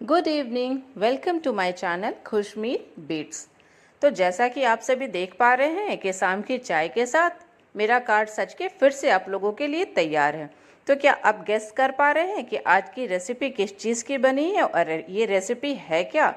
Good evening, welcome to my channel Khushmeet beats. तो जैसा कि आप सभी देख पा रहे हैं कि शाम की चाय के साथ मेरा कार्ड सज के फिर से आप लोगों के लिए तैयार है। तो क्या आप गेस कर पा रहे हैं कि आज की रेसिपी किस चीज़ की बनी है और ये रेसिपी है क्या?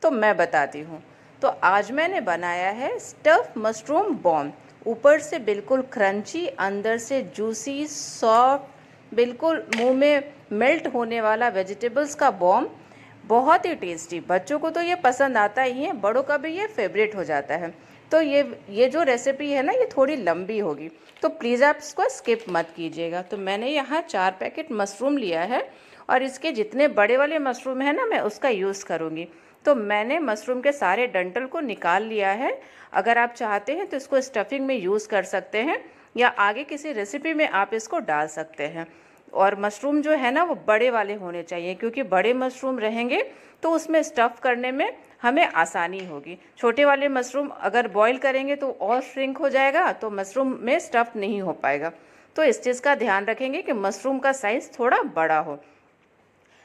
तो मैं बताती हूँ। तो आज मैंने बनाया है स्टफ मशरूम बॉम्ब। ऊपर से बिल्कुल क्रंची, अंदर से जूसी सॉफ्ट, बिल्कुल मुंह में मेल्ट होने वाला वेजिटेबल्स का बॉम्ब। बहुत ही टेस्टी, बच्चों को तो ये पसंद आता ही है, बड़ों का भी ये फेवरेट हो जाता है। तो ये जो रेसिपी है ना, ये थोड़ी लंबी होगी, तो प्लीज़ आप इसको स्किप मत कीजिएगा। तो मैंने यहाँ 4 पैकेट मशरूम लिया है और इसके जितने बड़े वाले मशरूम है ना, मैं उसका यूज़ करूँगी। तो मैंने मशरूम के सारे डंठल को निकाल लिया है। अगर आप चाहते हैं तो इसको स्टफिंग में यूज़ कर सकते हैं या आगे किसी रेसिपी में आप इसको डाल सकते हैं। और मशरूम जो है ना, वो बड़े वाले होने चाहिए, क्योंकि बड़े मशरूम रहेंगे तो उसमें स्टफ़ करने में हमें आसानी होगी। छोटे वाले मशरूम अगर बॉईल करेंगे तो और श्रिंक हो जाएगा, तो मशरूम में स्टफ़ नहीं हो पाएगा। तो इस चीज़ का ध्यान रखेंगे कि मशरूम का साइज़ थोड़ा बड़ा हो।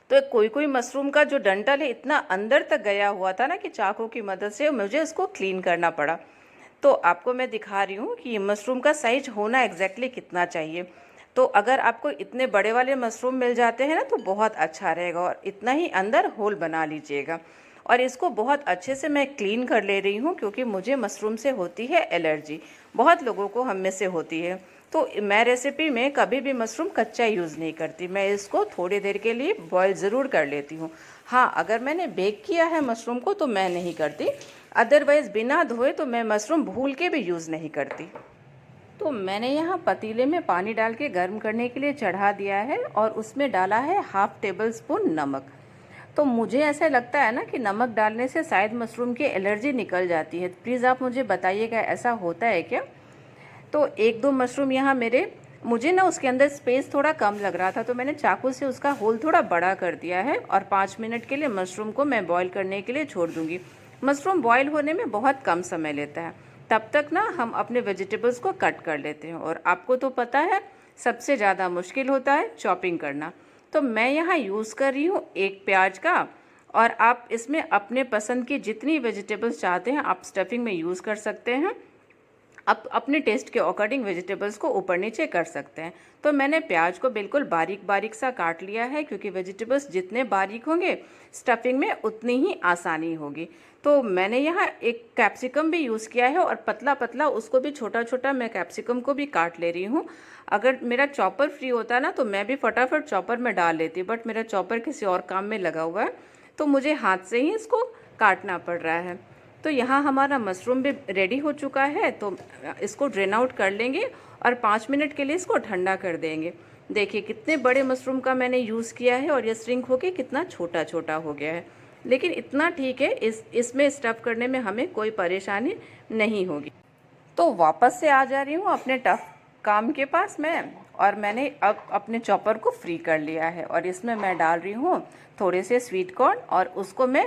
तो कोई कोई मशरूम का जो डंठल है इतना अंदर तक गया हुआ था ना कि चाकू की मदद से मुझे उसको क्लीन करना पड़ा। तो आपको मैं दिखा रही हूँ कि ये मशरूम का साइज होना एग्जैक्टली कितना चाहिए। तो अगर आपको इतने बड़े वाले मशरूम मिल जाते हैं ना, तो बहुत अच्छा रहेगा, और इतना ही अंदर होल बना लीजिएगा। और इसको बहुत अच्छे से मैं क्लीन कर ले रही हूँ, क्योंकि मुझे मशरूम से होती है एलर्जी, बहुत लोगों को हम में से होती है। तो मैं रेसिपी में कभी भी मशरूम कच्चा यूज़ नहीं करती, मैं इसको थोड़ी देर के लिए बॉईल ज़रूर कर लेती हूँ। हाँ, अगर मैंने बेक किया है मशरूम को तो मैं नहीं करती, अदरवाइज़ बिना धोए तो मैं मशरूम भूल के भी यूज़ नहीं करती। तो मैंने यहाँ पतीले में पानी डाल के गर्म करने के लिए चढ़ा दिया है और उसमें डाला है 1/2 टेबल स्पून नमक। तो मुझे ऐसा लगता है ना कि नमक डालने से शायद मशरूम की एलर्जी निकल जाती है। प्लीज़ आप मुझे बताइएगा, ऐसा होता है क्या? तो 1-2 मशरूम यहाँ मेरे, मुझे ना उसके अंदर स्पेस थोड़ा कम लग रहा था, तो मैंने चाकू से उसका होल थोड़ा बड़ा कर दिया है और 5 मिनट के लिए मशरूम को मैं बॉईल करने के लिए छोड़ दूँगी। मशरूम बॉईल होने में बहुत कम समय लेता है। तब तक ना हम अपने वेजिटेबल्स को कट कर लेते हैं, और आपको तो पता है सबसे ज़्यादा मुश्किल होता है चॉपिंग करना। तो मैं यहाँ यूज़ कर रही हूँ 1 प्याज का, और आप इसमें अपने पसंद की जितनी वेजिटेबल्स चाहते हैं आप स्टफिंग में यूज़ कर सकते हैं। आप अपने टेस्ट के अकॉर्डिंग वेजिटेबल्स को ऊपर नीचे कर सकते हैं। तो मैंने प्याज को बिल्कुल बारीक बारीक सा काट लिया है, क्योंकि वेजिटेबल्स जितने बारीक होंगे स्टफिंग में उतनी ही आसानी होगी। तो मैंने यहाँ एक कैप्सिकम भी यूज़ किया है, और पतला पतला उसको भी छोटा छोटा मैं कैप्सिकम को भी काट ले रही हूँ। अगर मेरा चॉपर फ्री होता ना तो मैं भी फटाफट चॉपर में डाल लेती, बट मेरा चॉपर किसी और काम में लगा हुआ है, तो मुझे हाथ से ही इसको काटना पड़ रहा है। तो यहाँ हमारा मशरूम भी रेडी हो चुका है, तो इसको ड्रेन आउट कर लेंगे और 5 मिनट के लिए इसको ठंडा कर देंगे। देखिए कितने बड़े मशरूम का मैंने यूज़ किया है, और ये श्रिंक होके कितना छोटा छोटा हो गया है, लेकिन इतना ठीक है, इसमें स्टफ़ करने में हमें कोई परेशानी नहीं होगी। तो वापस से आ जा रही हूँ अपने टफ काम के पास में, और मैंने अब अपने चॉपर को फ्री कर लिया है, और इसमें मैं डाल रही हूँ थोड़े से स्वीट कॉर्न, और उसको मैं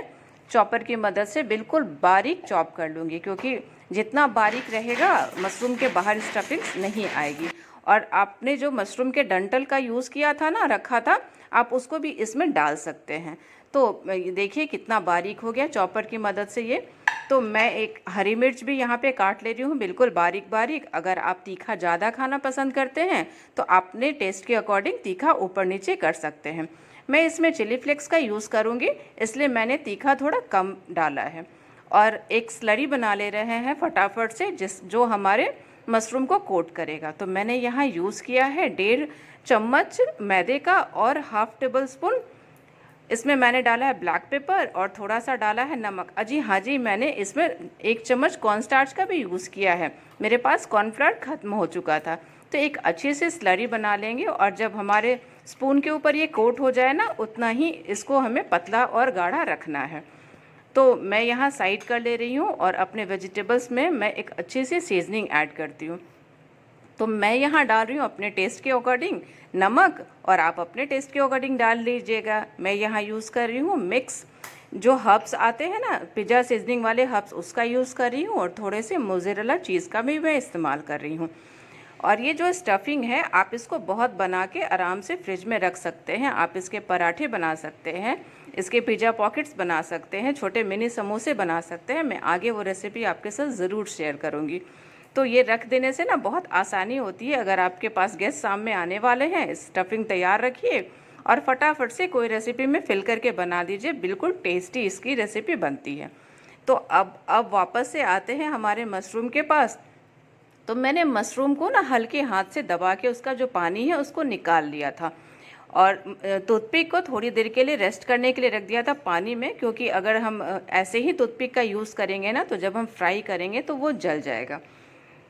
चॉपर की मदद से बिल्कुल बारीक चॉप कर लूँगी, क्योंकि जितना बारीक रहेगा मशरूम के बाहर स्टफिंग नहीं आएगी। और आपने जो मशरूम के डंठल का यूज़ किया था ना, रखा था, आप उसको भी इसमें डाल सकते हैं। तो देखिए कितना बारीक हो गया चॉपर की मदद से ये। तो मैं एक हरी मिर्च भी यहाँ पे काट ले रही हूँ बिल्कुल बारीक बारीक। अगर आप तीखा ज़्यादा खाना पसंद करते हैं तो अपने टेस्ट के अकॉर्डिंग तीखा ऊपर नीचे कर सकते हैं। मैं इसमें चिली फ्लेक्स का यूज़ करूँगी, इसलिए मैंने तीखा थोड़ा कम डाला है। और एक स्लरी बना ले रहे हैं फटाफट से, जो हमारे मशरूम को कोट करेगा। तो मैंने यहाँ यूज़ किया है 1.5 चम्मच मैदे का, और 1/2 टेबल स्पून इसमें मैंने डाला है ब्लैक पेपर, और थोड़ा सा डाला है नमक। अजी हाँ जी, मैंने इसमें 1 चम्मच कॉर्नस्टार्च का भी यूज़ किया है, मेरे पास कॉर्नफ्लावर ख़त्म हो चुका था। तो एक अच्छी सी स्लरी बना लेंगे, और जब हमारे स्पून के ऊपर ये कोट हो जाए ना, उतना ही इसको हमें पतला और गाढ़ा रखना है। तो मैं यहाँ साइड कर ले रही हूँ, और अपने वेजिटेबल्स में मैं एक अच्छी सी सीजनिंग ऐड करती हूँ। तो मैं यहाँ डाल रही हूँ अपने टेस्ट के अकॉर्डिंग नमक, और आप अपने टेस्ट के अकॉर्डिंग डाल लीजिएगा। मैं यहाँ यूज़ कर रही हूँ मिक्स जो हर्ब्स आते हैं ना, पिज़्ज़ा सीजनिंग वाले हर्ब्स, उसका यूज़ कर रही हूँ, और थोड़े से मोज़रेला चीज़ का भी मैं इस्तेमाल कर रही हूँ। और ये जो स्टफिंग है आप इसको बहुत बना के आराम से फ्रिज में रख सकते हैं। आप इसके पराठे बना सकते हैं, इसके पिज़्ज़ा पॉकेट्स बना सकते हैं, छोटे मिनी समोसे बना सकते हैं। मैं आगे वो रेसिपी आपके साथ ज़रूर शेयर करूँगी। तो ये रख देने से ना बहुत आसानी होती है। अगर आपके पास गेस्ट सामने आने वाले हैं, स्टफिंग तैयार रखिए और फटाफट से कोई रेसिपी में फिल करके बना दीजिए। बिल्कुल टेस्टी इसकी रेसिपी बनती है। तो अब वापस से आते हैं हमारे मशरूम के पास। तो मैंने मशरूम को ना हल्के हाथ से दबा के उसका जो पानी है उसको निकाल लिया था और टूथपिक को थोड़ी देर के लिए रेस्ट करने के लिए रख दिया था पानी में, क्योंकि अगर हम ऐसे ही टूथपिक का यूज़ करेंगे ना तो जब हम फ्राई करेंगे तो वो जल जाएगा।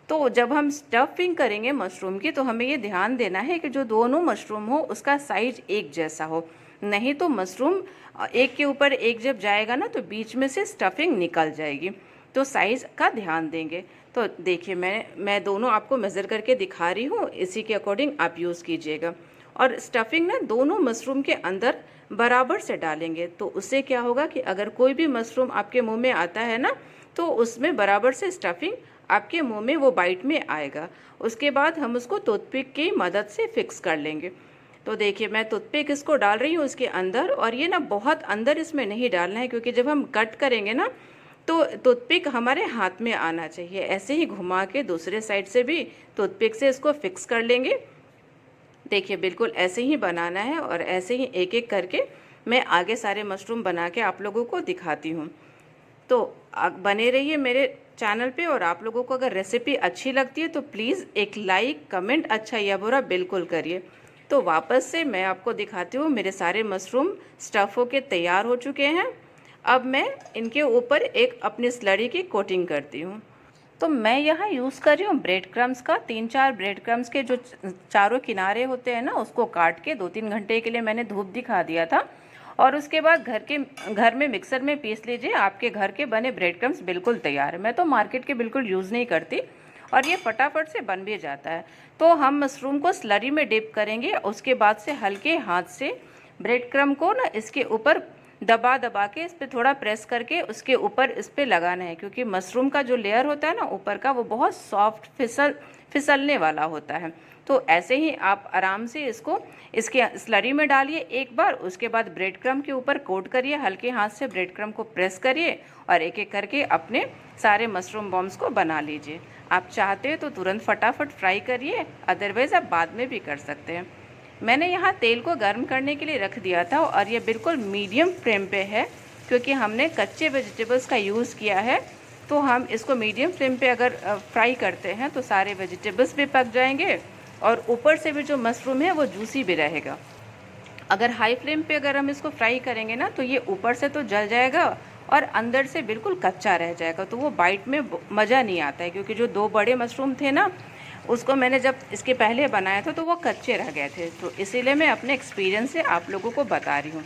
तो जब हम स्टफिंग करेंगे मशरूम की तो हमें ये ध्यान देना है कि जो दोनों मशरूम हो उसका साइज एक जैसा हो, नहीं तो मशरूम एक के ऊपर एक जब जाएगा ना तो बीच में से स्टफिंग निकल जाएगी। तो साइज़ का ध्यान देंगे। तो देखिए मैं दोनों आपको मेज़र करके दिखा रही हूँ, इसी के अकॉर्डिंग आप यूज़ कीजिएगा। और स्टफिंग ना दोनों मशरूम के अंदर बराबर से डालेंगे, तो उससे क्या होगा कि अगर कोई भी मशरूम आपके मुंह में आता है ना तो उसमें बराबर से स्टफिंग आपके मुंह में वो बाइट में आएगा। उसके बाद हम उसको टूथपिक की मदद से फिक्स कर लेंगे। तो देखिए मैं टूथपिक इसको डाल रही हूँ इसके अंदर, और ये ना बहुत अंदर इसमें नहीं डालना है, क्योंकि जब हम कट करेंगे ना तो टूथपिक हमारे हाथ में आना चाहिए। ऐसे ही घुमा के दूसरे साइड से भी टूथपिक से इसको फिक्स कर लेंगे। देखिए बिल्कुल ऐसे ही बनाना है और ऐसे ही एक एक करके मैं आगे सारे मशरूम बना के आप लोगों को दिखाती हूँ। तो बने रहिए मेरे चैनल पे, और आप लोगों को अगर रेसिपी अच्छी लगती है तो प्लीज़ एक लाइक कमेंट अच्छा या बुरा बिल्कुल करिए। तो वापस से मैं आपको दिखाती हूँ, मेरे सारे मशरूम स्टफ़ होके तैयार हो चुके हैं। अब मैं इनके ऊपर एक अपनी स्लरी की कोटिंग करती हूँ। तो मैं यहाँ यूज़ कर रही हूँ ब्रेड क्रम्स का। 3-4 ब्रेड क्रम्स के जो चारों किनारे होते हैं ना उसको काट के 2-3 घंटे के लिए मैंने धूप दिखा दिया था, और उसके बाद घर में मिक्सर में पीस लीजिए। आपके घर के बने ब्रेड क्रम्स बिल्कुल तैयार है। मैं तो मार्केट के बिल्कुल यूज़ नहीं करती और ये फटाफट से बन भी जाता है। तो हम मशरूम को स्लरी में डिप करेंगे, उसके बाद से हल्के हाथ से ब्रेड क्रम को ना इसके ऊपर दबा दबा के इस पर थोड़ा प्रेस करके उसके ऊपर इस पर लगाना है, क्योंकि मशरूम का जो लेयर होता है ना ऊपर का वो बहुत सॉफ्ट फिसलने वाला होता है। तो ऐसे ही आप आराम से इसको इसके स्लरी में डालिए एक बार, उसके बाद ब्रेड क्रम के ऊपर कोट करिए, हल्के हाथ से ब्रेड क्रम को प्रेस करिए और एक एक करके अपने सारे मशरूम बॉम्ब्स को बना लीजिए। आप चाहते हो तो तुरंत फटाफट फ्राई करिए, अदरवाइज़ आप बाद में भी कर सकते हैं। मैंने यहाँ तेल को गर्म करने के लिए रख दिया था और ये बिल्कुल मीडियम फ्लेम पे है, क्योंकि हमने कच्चे वेजिटेबल्स का यूज़ किया है। तो हम इसको मीडियम फ्लेम पे अगर फ्राई करते हैं तो सारे वेजिटेबल्स भी पक जाएंगे और ऊपर से भी जो मशरूम है वो जूसी भी रहेगा। अगर हाई फ्लेम पे अगर हम इसको फ्राई करेंगे ना तो ये ऊपर से तो जल जाएगा और अंदर से बिल्कुल कच्चा रह जाएगा, तो वो बाइट में मज़ा नहीं आता है। क्योंकि जो 2 बड़े मशरूम थे ना उसको मैंने जब इसके पहले बनाया था तो वो कच्चे रह गए थे, तो इसीलिए मैं अपने एक्सपीरियंस से आप लोगों को बता रही हूँ।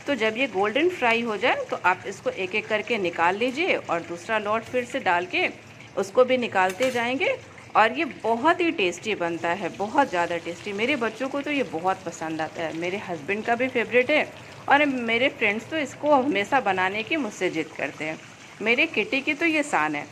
तो जब ये गोल्डन फ्राई हो जाए तो आप इसको एक एक करके निकाल लीजिए और दूसरा लॉट फिर से डाल के उसको भी निकालते जाएंगे। और ये बहुत ही टेस्टी बनता है, बहुत ज़्यादा टेस्टी। मेरे बच्चों को तो ये बहुत पसंद आता है, मेरे हस्बैंड का भी फेवरेट है और मेरे फ्रेंड्स तो इसको हमेशा बनाने की मुझसे जिद करते हैं। मेरे किटी की तो ये शान है।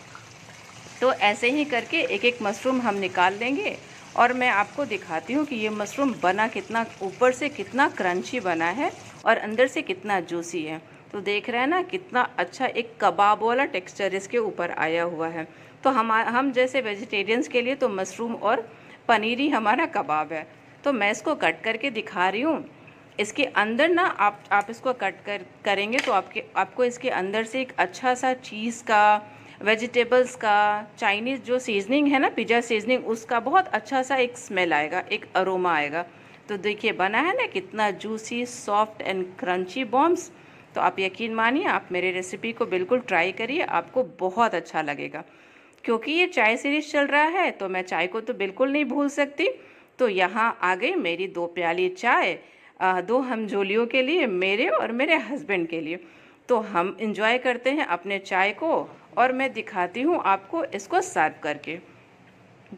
तो ऐसे ही करके एक एक मशरूम हम निकाल लेंगे और मैं आपको दिखाती हूँ कि ये मशरूम बना कितना, ऊपर से कितना क्रंची बना है और अंदर से कितना जूसी है। तो देख रहे हैं ना कितना अच्छा एक कबाब वाला टेक्सचर इसके ऊपर आया हुआ है। तो हम जैसे वेजिटेरियंस के लिए तो मशरूम और पनीर ही हमारा कबाब है। तो मैं इसको कट करके दिखा रही हूँ। इसके अंदर ना आप इसको करेंगे तो आपको इसके अंदर से एक अच्छा सा चीज़ का, वेजिटेबल्स का, चाइनीज़ जो सीजनिंग है ना पिज़्ज़ा सीजनिंग, उसका बहुत अच्छा सा एक स्मेल आएगा, एक अरोमा आएगा। तो देखिए बना है ना कितना juicy, soft and crunchy bombs. तो आप यकीन मानिए, आप मेरे रेसिपी को बिल्कुल ट्राई करिए, आपको बहुत अच्छा लगेगा। क्योंकि ये चाय सीरीज चल रहा है तो मैं चाय को तो बिल्कुल नहीं भूल सकती। तो यहाँ आ गई मेरी 2 प्याली चाय, 2 हमजोलियों के लिए, मेरे और मेरे हस्बैंड के लिए। तो हम इंजॉय करते हैं अपने चाय को और मैं दिखाती हूँ आपको इसको सर्व करके।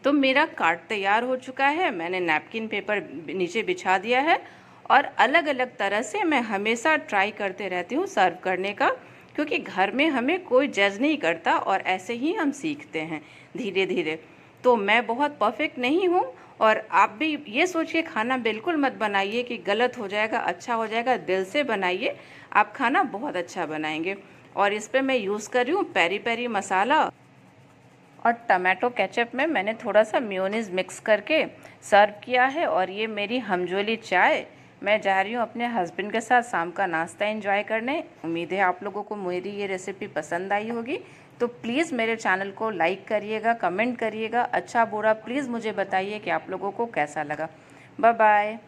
तो मेरा कार्ट तैयार हो चुका है, मैंने नैपकिन पेपर नीचे बिछा दिया है और अलग अलग तरह से मैं हमेशा ट्राई करते रहती हूँ सर्व करने का, क्योंकि घर में हमें कोई जज नहीं करता और ऐसे ही हम सीखते हैं धीरे धीरे। तो मैं बहुत परफेक्ट नहीं हूँ, और आप भी ये सोच के खाना बिल्कुल मत बनाइए कि गलत हो जाएगा, अच्छा हो जाएगा। दिल से बनाइए, आप खाना बहुत अच्छा बनाएंगे। और इस पे मैं यूज़ कर रही हूँ पेरी पेरी मसाला, और टमाटो केचप में मैंने थोड़ा सा मेयोनीज मिक्स करके सर्व किया है। और ये मेरी हमजोली चाय, मैं जा रही हूँ अपने हस्बैंड के साथ शाम का नाश्ता एंजॉय करने। उम्मीद है आप लोगों को मेरी ये रेसिपी पसंद आई होगी। तो प्लीज़ मेरे चैनल को लाइक करिएगा, कमेंट करिएगा, अच्छा बुरा प्लीज़ मुझे बताइए कि आप लोगों को कैसा लगा। Bye bye.